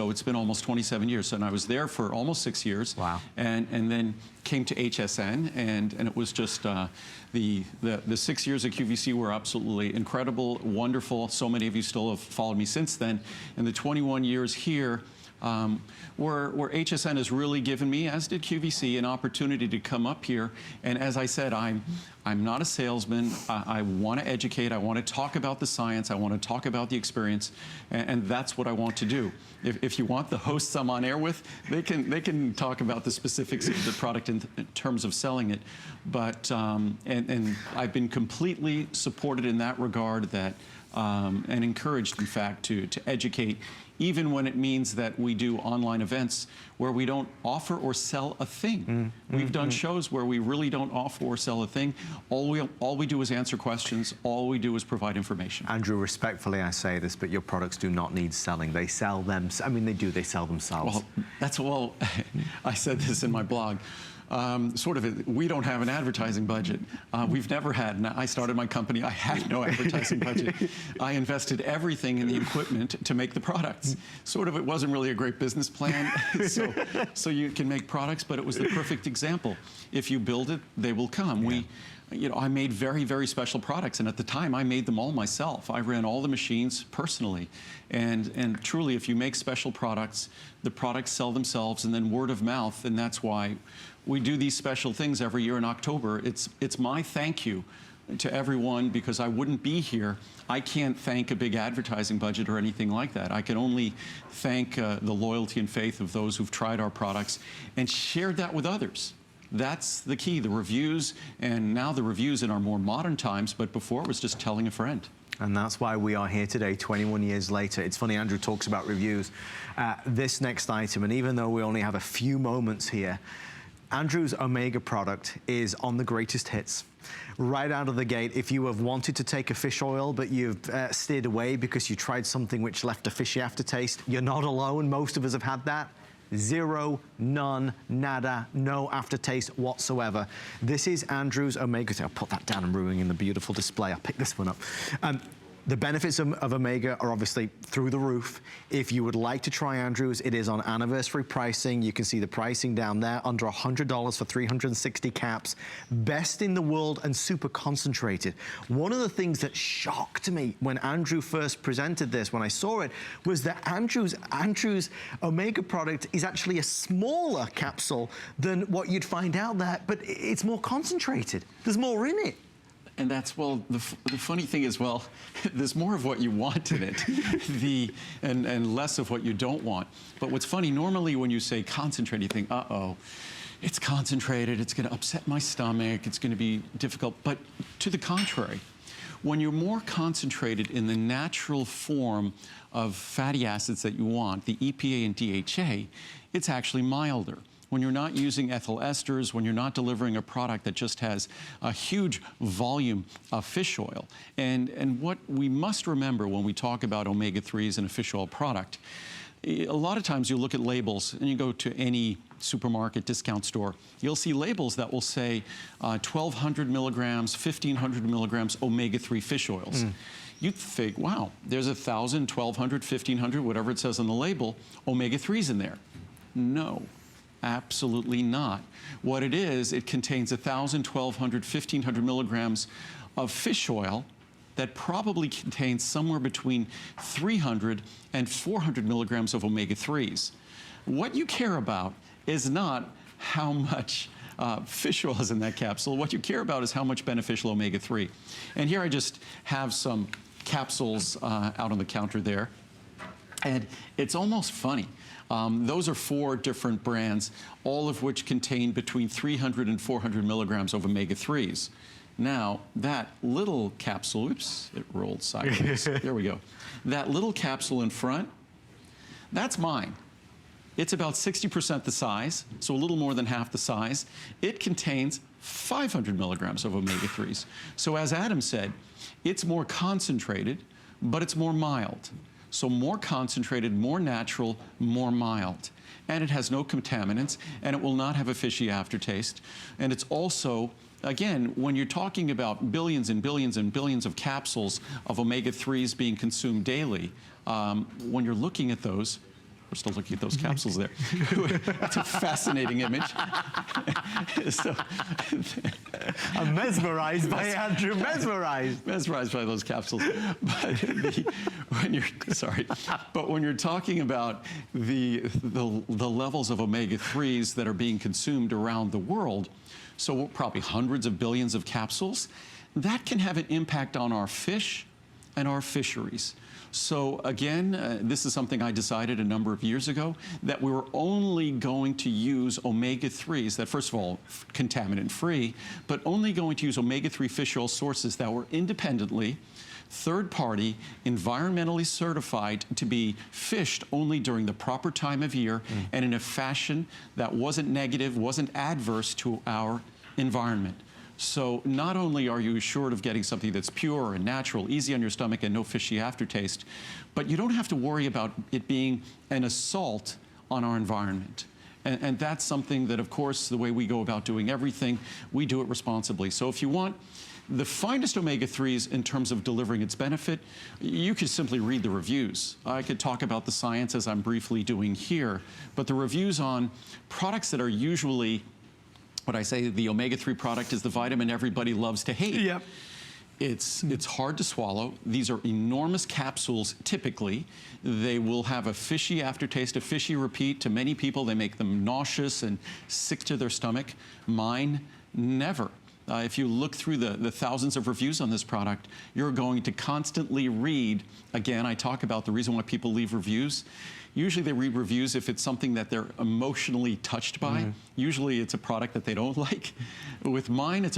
ago, it's been almost 27 years, and I was there for almost 6 years. Wow. And then came to HSN, and it was just the 6 years at QVC were absolutely incredible, wonderful. So many of you still have followed me since then. And the 21 years here, where HSN has really given me, as did QVC, an opportunity to come up here. And as I said, I'm not a salesman. I want to educate. I want to talk about the science. I want to talk about the experience, and that's what I want to do. If you want the hosts I'm on air with, they can talk about the specifics of the product in terms of selling it. But and I've been completely supported in that regard, that and encouraged, in fact, to educate, even when it means that we do online events where we don't offer or sell a thing. We've done shows where we really don't offer or sell a thing. All we do is answer questions. All we do is provide information. Andrew, respectfully I say this, but your products do not need selling. They sell them. I mean, they sell themselves. Well, I said this in my blog. We don't have an advertising budget. We've never had, and I started my company, I had no advertising budget. I invested everything in the equipment to make the products. It wasn't really a great business plan, so you can make products, but it was the perfect example. If you build it, they will come. Yeah. I made very, very special products, and at the time, I made them all myself. I ran all the machines personally, and truly, if you make special products, the products sell themselves, and then word of mouth, and that's why we do these special things every year in October. It's my thank you to everyone, because I wouldn't be here. I can't thank a big advertising budget or anything like that. I can only thank the loyalty and faith of those who've tried our products and shared that with others. That's the key, the reviews, and now the reviews in our more modern times, but before it was just telling a friend. And that's why we are here today, 21 years later. It's funny, Andrew talks about reviews. This next item, and even though we only have a few moments here, Andrew's Omega product is on the greatest hits. Right out of the gate, if you have wanted to take a fish oil, but you've steered away because you tried something which left a fishy aftertaste, you're not alone. Most of us have had that. Zero, none, nada, no aftertaste whatsoever. This is Andrew's Omega. I'll put that down and ruining the beautiful display. I'll pick this one up. The benefits of Omega are obviously through the roof. If you would like to try Andrew's, it is on anniversary pricing. You can see the pricing down there, under $100 for 360 caps. Best in the world and super concentrated. One of the things that shocked me when Andrew first presented this, when I saw it, was that Andrew's Omega product is actually a smaller capsule than what you'd find out there, but it's more concentrated. There's more in it. And that's, well, the funny thing is, well, there's more of what you want in it, and less of what you don't want. But what's funny, normally when you say concentrate, you think, uh-oh, it's concentrated, it's gonna upset my stomach, it's gonna be difficult. But to the contrary, when you're more concentrated in the natural form of fatty acids that you want, the EPA and DHA, it's actually milder. When you're not using ethyl esters, when you're not delivering a product that just has a huge volume of fish oil. And what we must remember when we talk about omega-3s in a fish oil product, a lot of times you look at labels and you go to any supermarket, discount store, you'll see labels that will say 1,200 milligrams, 1,500 milligrams omega-3 fish oils. You'd think, wow, there's 1,000, 1,200, 1,500, whatever it says on the label, omega-3s in there. No. Absolutely not. What it is, it contains 1,000, 1,200, 1,500 milligrams of fish oil that probably contains somewhere between 300 and 400 milligrams of omega-3s. What you care about is not how much fish oil is in that capsule. What you care about is how much beneficial omega-3. And here I just have some capsules out on the counter there. And it's almost funny. Those are 4 different brands, all of which contain between 300 and 400 milligrams of omega-3s. Now, that little capsule, oops, it rolled sideways. There we go. That little capsule in front, that's mine. It's about 60% the size, so a little more than half the size. It contains 500 milligrams of omega-3s. So as Adam said, it's more concentrated, but it's more mild. So more concentrated, more natural, more mild. And it has no contaminants, and it will not have a fishy aftertaste. And it's also, again, when you're talking about billions and billions and billions of capsules of omega-3s being consumed daily, when you're looking at those, We're still looking at those capsules there. That's a fascinating image. So, I'm mesmerized by Andrew, mesmerized. Mesmerized by those capsules. But when you're talking about the levels of omega-3s that are being consumed around the world, so probably hundreds of billions of capsules, that can have an impact on our fish and our fisheries. So again, this is something I decided a number of years ago, that we were only going to use omega-3s that, first of all, contaminant-free, but only going to use omega-3 fish oil sources that were independently, third-party, environmentally certified to be fished only during the proper time of year and in a fashion that wasn't negative, wasn't adverse to our environment. So not only are you assured of getting something that's pure and natural, easy on your stomach, and no fishy aftertaste, but you don't have to worry about it being an assault on our environment. And that's something that, of course, the way we go about doing everything, we do it responsibly. So if you want the finest omega-3s in terms of delivering its benefit, you could simply read the reviews. I could talk about the science as I'm briefly doing here, but the reviews on products that are usually what I say, the omega-3 product is the vitamin everybody loves to hate. Yep. It's hard to swallow. These are enormous capsules, typically. They will have a fishy aftertaste, a fishy repeat. To many people, they make them nauseous and sick to their stomach. Mine, never. If you look through the thousands of reviews on this product, you're going to constantly read. Again, I talk about the reason why people leave reviews. Usually they read reviews if it's something that they're emotionally touched by. Usually it's a product that they don't like. With mine, it's